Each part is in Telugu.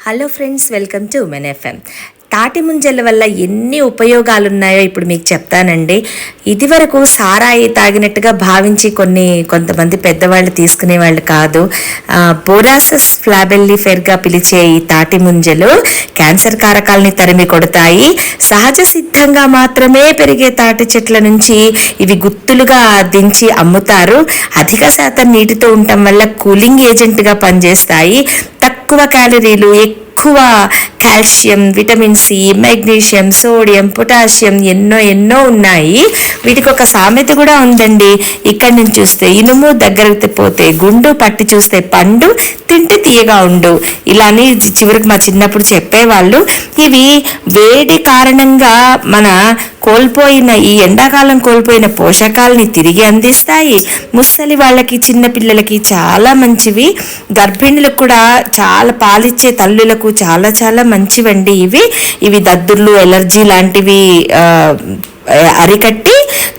Hello friends, welcome to women FM. తాటి ముంజల వల్ల ఎన్ని ఉపయోగాలు ఉన్నాయో ఇప్పుడు మీకు చెప్తానండి. ఇదివరకు సారాయి తాగినట్టుగా భావించి కొంతమంది పెద్దవాళ్ళు తీసుకునేవాళ్ళు కాదు. బోరాసస్ ఫ్లాబెల్లిఫెర్గా పిలిచే ఈ తాటి ముంజలు క్యాన్సర్ కారకాలని తరిమి కొడతాయి. సహజ సిద్ధంగా మాత్రమే పెరిగే తాటి చెట్ల నుంచి ఇవి గుత్తులుగా దించి అమ్ముతారు. అధిక శాతం నీటితో ఉండటం వల్ల కూలింగ్ ఏజెంట్గా పనిచేస్తాయి. తక్కువ క్యాలరీలు, ఎక్కువ calcium, vitamin C, magnesium, sodium, potassium ఎన్నో ఉన్నాయి. వీటికి ఒక సామెత కూడా ఉందండి. ఇక్కడి నుంచి చూస్తే ఇనుము, దగ్గరకు పోతే గుండు, పట్టి చూస్తే పండు, తింటే తీయగా ఉండు. ఇలాని చివరికి మా చిన్నప్పుడు చెప్పేవాళ్ళు. ఇవి వేడి కారణంగా మన ఈ ఎండాకాలం కోల్పోయిన పోషకాలని తిరిగి అందిస్తాయి. ముసలి వాళ్ళకి, చిన్నపిల్లలకి చాలా మంచివి. గర్భిణులకు కూడా, చాలా పాలిచ్చే తల్లులకు చాలా చాలా మంచివండి ఇవి దద్దుర్లు, ఎలర్జీ లాంటివి అరికట్టి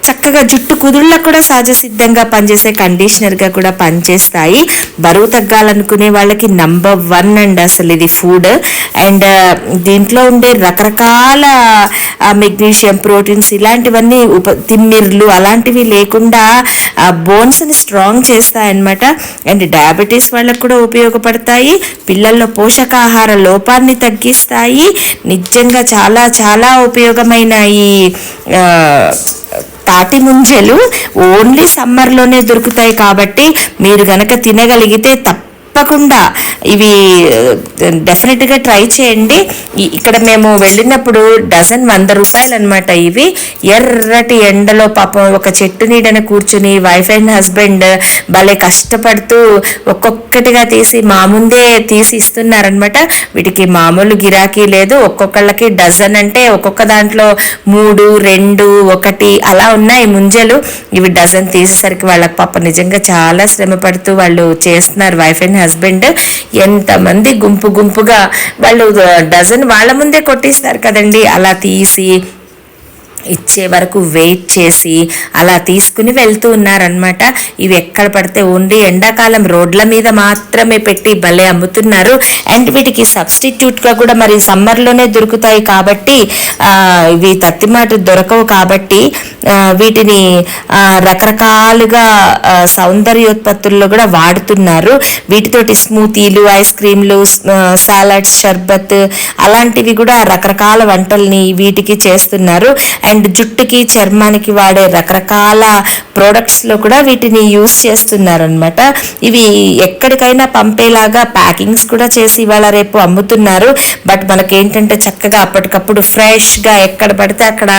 చక్కగా జుట్టు కుదుళ్ళకు కూడా సహజ సిద్ధంగా పనిచేసే కండిషనర్గా కూడా పనిచేస్తాయి. బరువు తగ్గాలనుకునే వాళ్ళకి నంబర్ 1 అండి అసలు ఇది ఫుడ్. అండ్ దీంట్లో ఉండే రకరకాల మెగ్నీషియం, ప్రోటీన్స్ ఇలాంటివన్నీ తిమ్మిర్లు అలాంటివి లేకుండా బోన్స్ని స్ట్రాంగ్ చేస్తాయన్నమాట. అండ్ డయాబెటీస్ వాళ్ళకు కూడా ఉపయోగపడతాయి. పిల్లల్లో పోషకాహార లోపాన్ని తగ్గిస్తాయి. నిజంగా చాలా చాలా ఉపయోగమైన ఈ తాటి ముంజలు ఓన్లీ సమ్మర్లోనే దొరుకుతాయి. కాబట్టి మీరు గనక తినగలిగితే తప్పకుండా ఇవి డెఫినెట్గా ట్రై చేయండి. ఇక్కడ మేము వెళ్ళినప్పుడు డజన్ 100 రూపాయలు అనమాట. ఇవి ఎర్రటి ఎండలో పాపం ఒక చెట్టు నీడన కూర్చుని వైఫ్ అండ్ హస్బెండ్ భలే కష్టపడుతూ ఒక్కొక్కటిగా తీసి మా ముందే తీసి ఇస్తున్నారనమాట. వీటికి మామూలు గిరాకీ లేదు. ఒక్కొక్కళ్ళకి డజన్ అంటే ఒక్కొక్క దాంట్లో 3, 2, 1 అలా ఉన్నాయి ముంజలు. ఇవి డజన్ తీసేసరికి వాళ్ళకి పాప నిజంగా చాలా శ్రమ పడుతూ వాళ్ళు చేస్తున్నారు, వైఫ్ అండ్ హస్బెండ్. ఎంతమంది గుంపుగా వాళ్ళు డజన్ వాళ్ళ ముందే కొట్టిస్తారు కదండి. అలా తీసి ఇచ్చే వరకు వెయిట్ చేసి అలా తీసుకుని వెళ్తూ ఉన్నారనమాట. ఇవి ఎక్కడ పడితే ఓన్లీ ఎండాకాలం రోడ్ల మీద మాత్రమే పెట్టి భలే అమ్ముతున్నారు. అండ్ వీటికి సబ్స్టిట్యూట్గా కూడా మరి సమ్మర్లోనే దొరుకుతాయి కాబట్టి ఇవి తత్తిమాట దొరకవు కాబట్టి వీటిని రకరకాలుగా సౌందర్యోత్పత్తుల్లో కూడా వాడుతున్నారు. వీటితోటి స్మూతీలు, ఐస్ క్రీమ్లు, సాలడ్స్, షర్బత్ అలాంటివి కూడా రకరకాల వంటల్ని వీటికి చేస్తున్నారు. అండ్ జుట్టుకి, చర్మానికి వాడే రకరకాల ప్రోడక్ట్స్లో కూడా వీటిని యూస్ చేస్తున్నారు అనమాట. ఇవి ఎక్కడికైనా పంపేలాగా ప్యాకింగ్స్ కూడా చేసి ఇవాళ రేపు అమ్ముతున్నారు. బట్ మనకేంటంటే చక్కగా అప్పటికప్పుడు ఫ్రెష్గా ఎక్కడ పడితే అక్కడ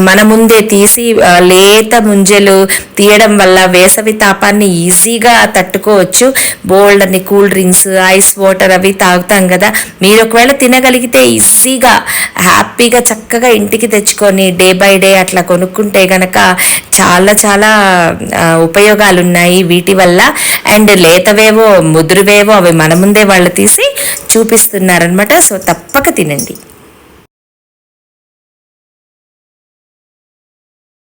మన ముందే తీసి లేత ముంజలు తీయడం వల్ల వేసవి తాపాన్ని ఈజీగా తట్టుకోవచ్చు. బోల్డ్ అని కూల్ డ్రింక్స్, ఐస్ వాటర్ అవి తాగుతాం కదా. మీరు ఒకవేళ తినగలిగితే ఈజీగా హ్యాపీగా చక్కగా ఇంటికి తెచ్చుకొని డే బై డే అట్లా కొనుక్కుంటే గనక చాలా చాలా ఉపయోగాలు ఉన్నాయి వీటి వల్ల. అండ్ లేతవేవో ముదురువేవో అవి మన ముందే వాళ్ళు తీసి చూపిస్తున్నారనమాట. సో తప్పక తినండి.